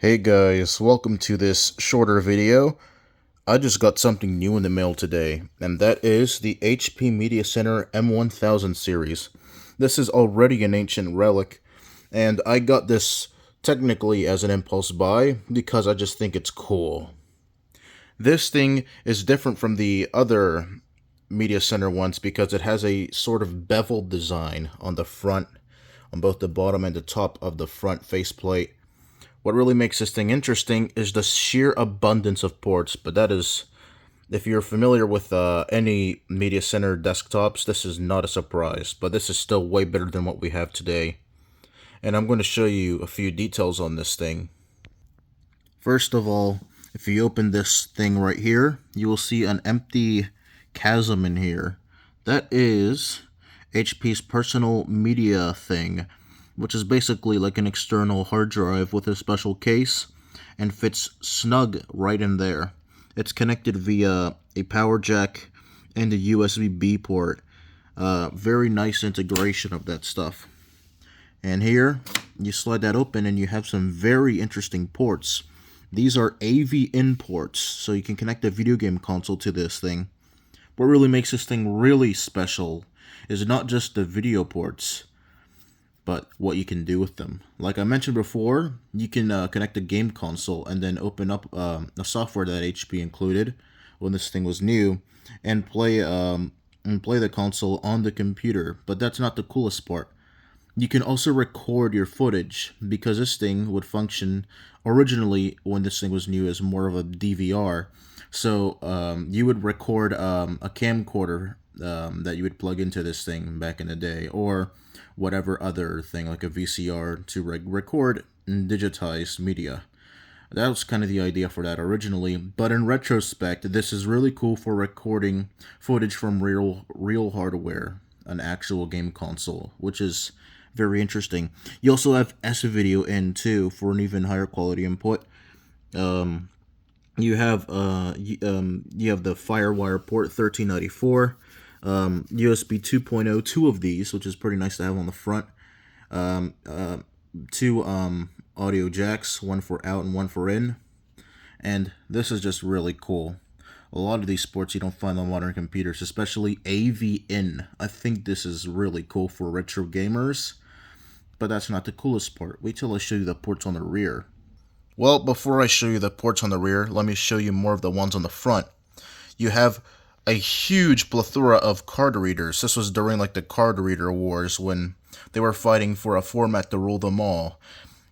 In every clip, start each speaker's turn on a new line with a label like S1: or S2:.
S1: Hey guys, welcome to this shorter video. I just got something new in the mail today, and that is the HP Media Center M1000 series. This is already an ancient relic, and I got this technically as an impulse buy because I just think it's cool. This thing is different from the other Media Center ones because it has a sort of beveled design on the front, on both the bottom and the top of the front faceplate. What really makes this thing interesting is the sheer abundance of ports, but that is, if you're familiar with any Media Center desktops, this is not a surprise, but this is still way better than what we have today. And I'm going to show you a few details on this thing. First of all, if you open this thing right here, you will see an empty chasm in here. That is HP's personal media thing, which is basically like an external hard drive with a special case and fits snug right in there. It's connected via a power jack and a USB-B port. Very nice integration of that stuff. And here, you slide that open and you have some very interesting ports. These are AV-in ports, so you can connect a video game console to this thing. What really makes this thing really special is not just the video ports, but what you can do with them. Like I mentioned before, you can connect a game console and then open up a software that HP included when this thing was new and play the console on the computer. But that's not the coolest part. You can also record your footage because this thing would function originally when this thing was new as more of a DVR. So you would record a camcorder that you would plug into this thing back in the day, or whatever other thing like a VCR to record and digitize media. That was kind of the idea for that originally, but in retrospect, this is really cool for recording footage from real hardware, an actual game console, which is very interesting. You also have S-Video in too for an even higher quality input. You have the FireWire port 1394. USB 2.0, two of these, which is pretty nice to have on the front. Two audio jacks, one for out and one for in. And this is just really cool. A lot of these ports you don't find on modern computers, especially AV-in. I think this is really cool for retro gamers, but that's not the coolest part. Wait till I show you the ports on the rear. Well, before I show you the ports on the rear, let me show you more of the ones on the front. You have a huge plethora of card readers. This was during like the card reader wars when they were fighting for a format to rule them all.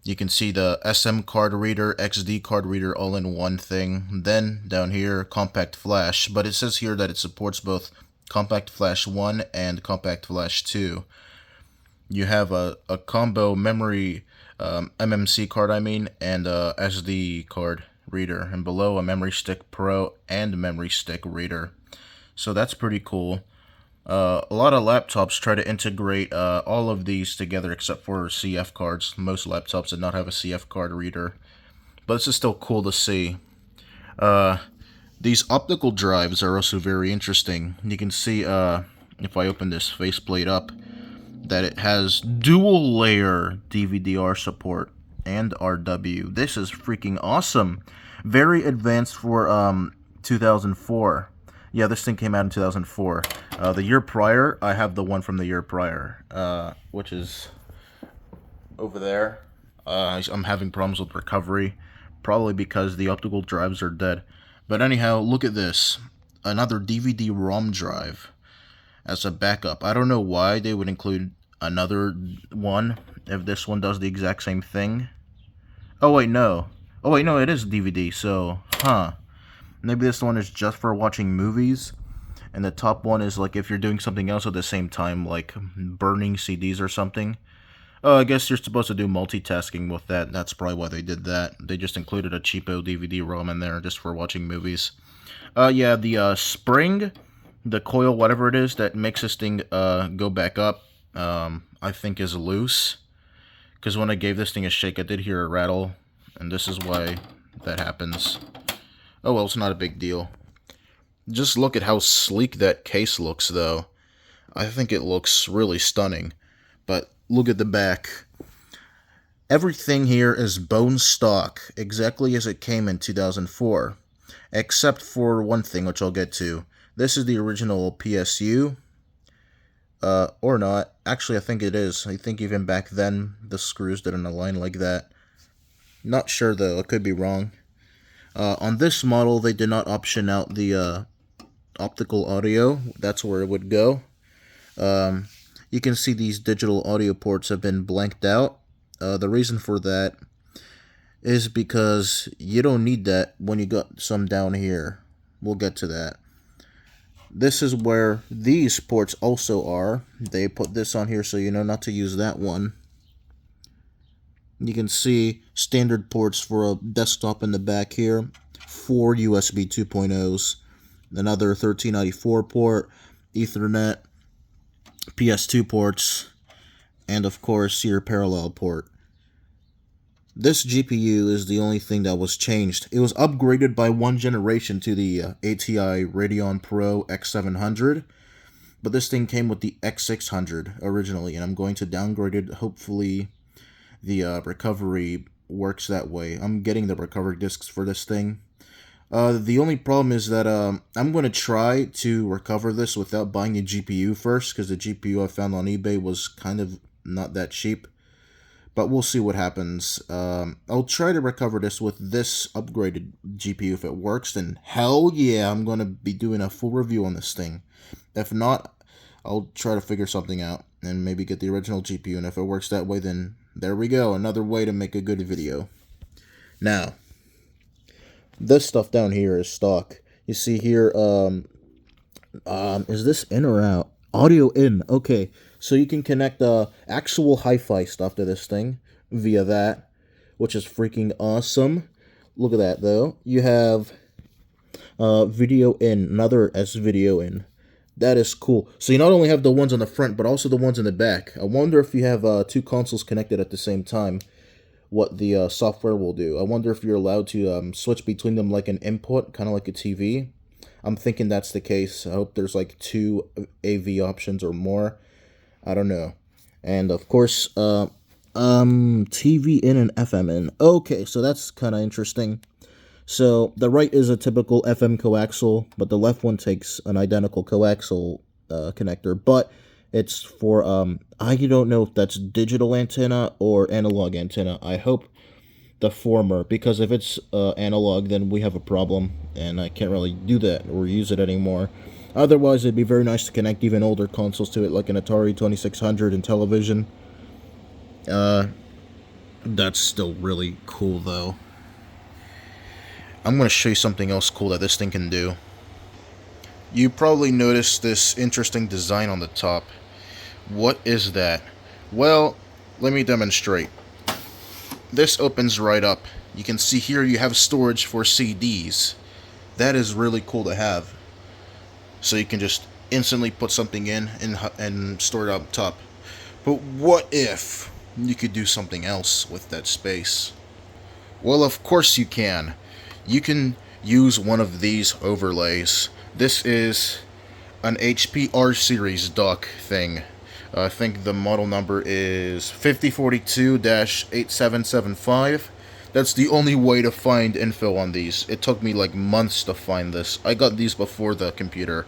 S1: You can see the SM card reader, XD card reader all in one thing. Then down here, compact flash, but it says here that it supports both compact flash 1 and compact flash 2. You have a combo memory MMC card, and SD card reader, and below a memory stick pro and memory stick reader. So that's pretty cool. A lot of laptops try to integrate all of these together except for CF cards. Most laptops did not have a CF card reader, but this is still cool to see. These optical drives are also very interesting. You can see if I open this faceplate up that it has dual layer DVD-R support and RW. This is freaking awesome. Very advanced for 2004. Yeah, this thing came out in 2004. The year prior, I have the one from the year prior, which is over there. I'm having problems with recovery, probably because the optical drives are dead. But anyhow, look at this. Another DVD-ROM drive as a backup. I don't know why they would include another one if this one does the exact same thing. Oh wait, no. Oh wait, no, it is DVD, so, maybe this one is just for watching movies, and the top one is like if you're doing something else at the same time, like burning CDs or something. Oh, I guess you're supposed to do multitasking with that. That's probably why they did that. They just included a cheapo DVD-ROM in there just for watching movies. Yeah, the spring, the coil, whatever it is that makes this thing go back up, I think is loose. Because when I gave this thing a shake, I did hear a rattle, and this is why that happens. Oh well, it's not a big deal. Just look at how sleek that case looks, though. I think it looks really stunning. But look at the back. Everything here is bone stock, exactly as it came in 2004. Except for one thing, which I'll get to. This is the original PSU. Or not. Actually, I think it is. I think even back then, the screws didn't align like that. Not sure, though. I could be wrong. On this model, they did not option out the optical audio. That's where it would go. You can see these digital audio ports have been blanked out. The reason for that is because you don't need that when you got some down here. We'll get to that. This is where these ports also are. They put this on here so you know not to use that one. You can see standard ports for a desktop in the back here. 4 USB 2.0s. Another 1394 port, Ethernet, PS2 ports, and of course your parallel port. This GPU is the only thing that was changed. It was upgraded by one generation to the ATI Radeon Pro X700, but this thing came with the X600 originally, and I'm going to downgrade it. Hopefully the recovery works that way. I'm getting the recovery discs for this thing. The only problem is that I'm going to try to recover this without buying a GPU first, because the GPU I found on eBay was kind of not that cheap. But we'll see what happens. I'll try to recover this with this upgraded GPU. If it works, then hell yeah, I'm going to be doing a full review on this thing. If not, I'll try to figure something out and maybe get the original GPU. And if it works that way, then there we go. Another way to make a good video. Now, this stuff down here is stock. You see here, is this in or out? Audio in. Okay, so you can connect actual hi-fi stuff to this thing via that, which is freaking awesome. Look at that, though. You have video in, another S video in. That is cool. So you not only have the ones on the front, but also the ones in the back. I wonder if you have two consoles connected at the same time, what the software will do. I wonder if you're allowed to switch between them like an input, kind of like a TV. I'm thinking that's the case. I hope there's like 2 AV options or more. I don't know. And of course, TV in and FM in. Okay, so that's kind of interesting. So the right is a typical FM coaxial, but the left one takes an identical coaxial connector. But it's for, I don't know if that's digital antenna or analog antenna. I hope the former, because if it's analog, then we have a problem, and I can't really do that or use it anymore. Otherwise, it'd be very nice to connect even older consoles to it, like an Atari 2600 and television. That's still really cool, though. I'm going to show you something else cool that this thing can do. You probably noticed this interesting design on the top. What is that? Well, let me demonstrate. This opens right up. You can see here you have storage for CDs. That is really cool to have. So you can just instantly put something in and store it up top. But what if you could do something else with that space? Well, of course you can. You can use one of these overlays. This is an HP R series dock thing. I think the model number is 5042-8775. That's the only way to find info on these. It took me like months to find this. I got these before the computer.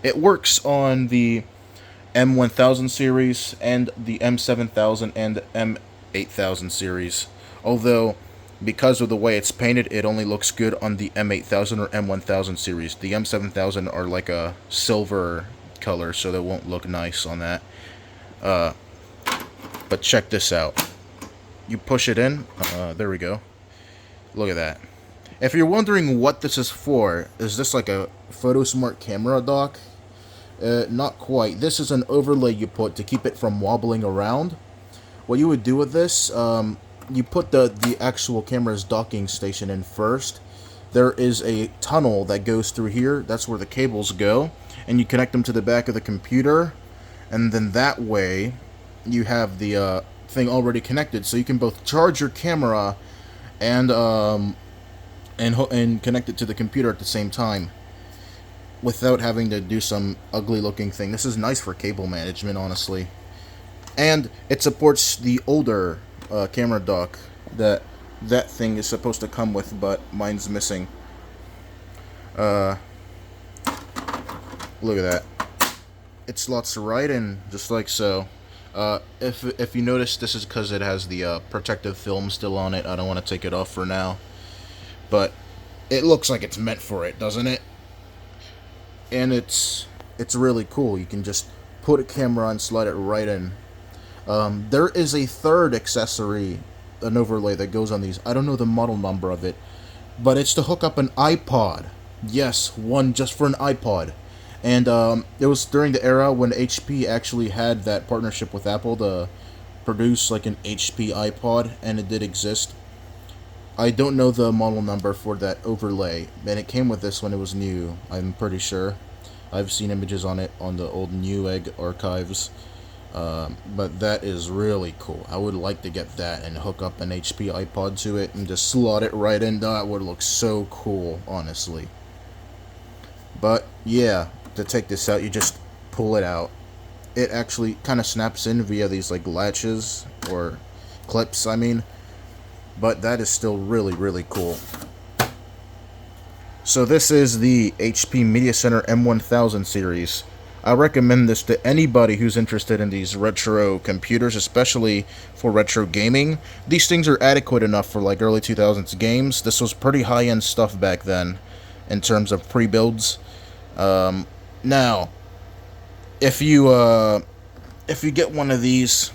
S1: It works on the M1000 series and the M7000 and M8000 series. Although, because of the way it's painted, it only looks good on the M8000 or M1000 series. The M7000 are like a silver color, so they won't look nice on that. But check this out. You push it in. There we go. Look at that. If you're wondering what this is for, is this like a PhotoSmart camera dock? Not quite. This is an overlay you put to keep it from wobbling around. What you would do with this, you put the actual camera's docking station in first. There is a tunnel that goes through here. That's where the cables go. And you connect them to the back of the computer. And then that way, you have the thing already connected, so you can both charge your camera and connect it to the computer at the same time, without having to do some ugly-looking thing. This is nice for cable management, honestly. And it supports the older camera dock that thing is supposed to come with, but mine's missing. Look at that. It slots right in, just like so. If you notice, this is because it has the protective film still on it. I don't want to take it off for now, but it looks like it's meant for it, doesn't it? And it's really cool. You can just put a camera on, slide it right in. There is a third accessory, an overlay that goes on these. I don't know the model number of it, but it's to hook up an iPod. Yes, one just for an iPod. And it was during the era when HP actually had that partnership with Apple to produce like an HP iPod, and it did exist. I don't know the model number for that overlay, and it came with this when it was new, I'm pretty sure. I've seen images on it on the old Newegg archives. But that is really cool. I would like to get that and hook up an HP iPod to it and just slot it right in. That would look so cool, honestly. But yeah, to take this out, you just pull it out. It actually kind of snaps in via these like latches or clips, I mean. But that is still really, really cool. So this is the HP Media Center M1000 series. I recommend this to anybody who's interested in these retro computers, especially for retro gaming. These things are adequate enough for like early 2000s games. This was pretty high-end stuff back then in terms of pre-builds. Now, if you get one of these,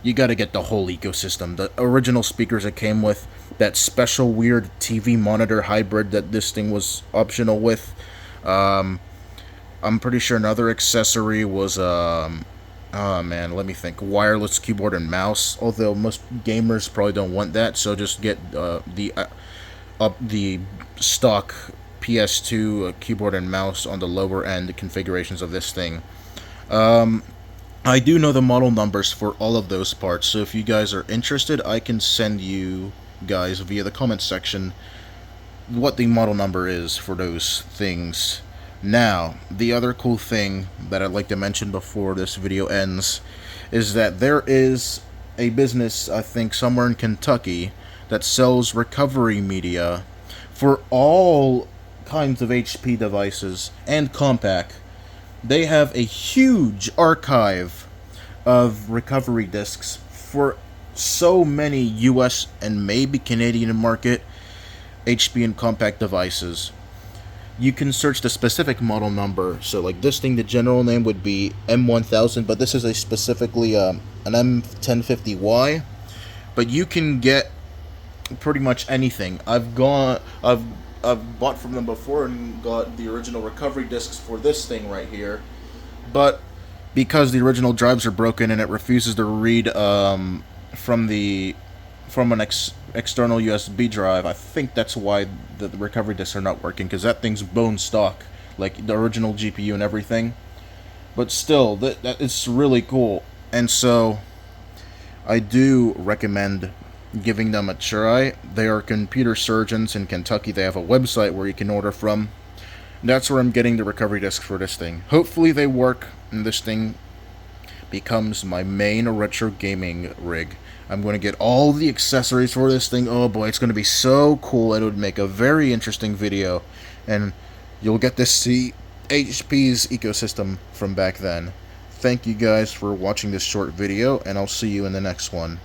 S1: you gotta get the whole ecosystem. The original speakers it came with, that special weird TV monitor hybrid that this thing was optional with. I'm pretty sure another accessory was, oh man, let me think, wireless keyboard and mouse, although most gamers probably don't want that, so just get the stock PS2 keyboard and mouse on the lower end configurations of this thing. I do know the model numbers for all of those parts, so if you guys are interested, I can send you guys via the comment section what the model number is for those things. Now, the other cool thing that I'd like to mention before this video ends is that there is a business, I think, somewhere in Kentucky that sells recovery media for all kinds of HP devices and Compaq. They have a huge archive of recovery discs for so many US and maybe Canadian market HP and Compaq devices. You can search the specific model number. So like this thing, the general name would be M1000, but this is a specifically an m1050y. But you can get pretty much anything. I've bought from them before and got the original recovery discs for this thing right here. But because the original drives are broken and it refuses to read from an external USB drive, I think that's why the recovery discs are not working, because that thing's bone stock, like the original GPU and everything. But still, that is really cool, and so I do recommend giving them a try. They are computer surgeons in Kentucky. They have a website where you can order from. That's where I'm getting the recovery disc for this thing. Hopefully they work and this thing becomes my main retro gaming rig. I'm going to get all the accessories for this thing. Oh boy, it's going to be so cool. It would make a very interesting video, and you'll get to see HP's ecosystem from back then. Thank you guys for watching this short video, and I'll see you in the next one.